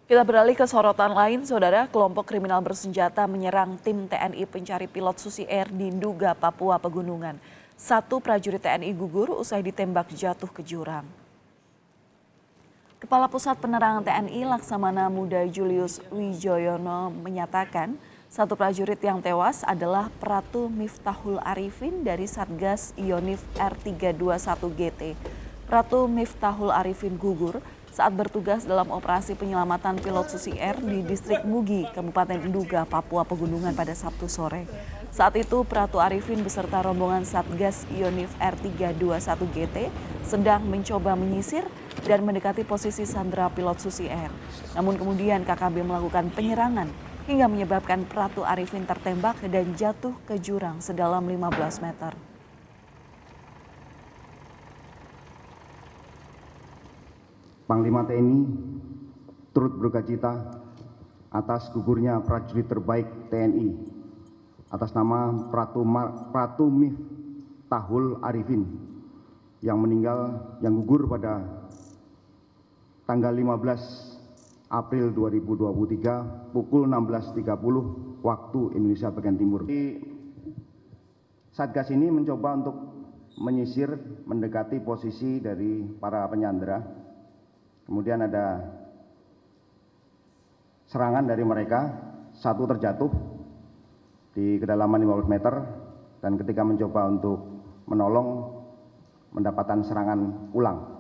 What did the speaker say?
Kita beralih ke sorotan lain, saudara. Kelompok kriminal bersenjata menyerang tim TNI pencari pilot Susi Air di Nduga, Papua Pegunungan. Satu prajurit TNI gugur usai ditembak jatuh ke jurang. Kepala Pusat Penerangan TNI Laksamana Muda Julius Wijoyono menyatakan satu prajurit yang tewas adalah Pratu Miftahul Arifin dari Satgas Yonif R321GT. Pratu Miftahul Arifin gugur saat bertugas dalam operasi penyelamatan pilot Susi Air di distrik Mugi, Kabupaten Nduga, Papua Pegunungan pada Sabtu sore. Saat itu Pratu Arifin beserta rombongan Satgas Yonif R321GT sedang mencoba menyisir dan mendekati posisi sandera pilot Susi Air. Namun kemudian KKB melakukan penyerangan hingga menyebabkan Pratu Arifin tertembak dan jatuh ke jurang sedalam 15 meter. Panglima TNI turut berdukacita atas gugurnya prajurit terbaik TNI atas nama Pratu Miftahul Arifin yang gugur pada tanggal 15 April 2023 pukul 16.30 waktu Indonesia bagian timur. Satgas ini mencoba untuk menyisir mendekati posisi dari para penyandera. Kemudian ada serangan dari mereka, satu terjatuh di kedalaman 15 meter dan ketika mencoba untuk menolong mendapatkan serangan ulang.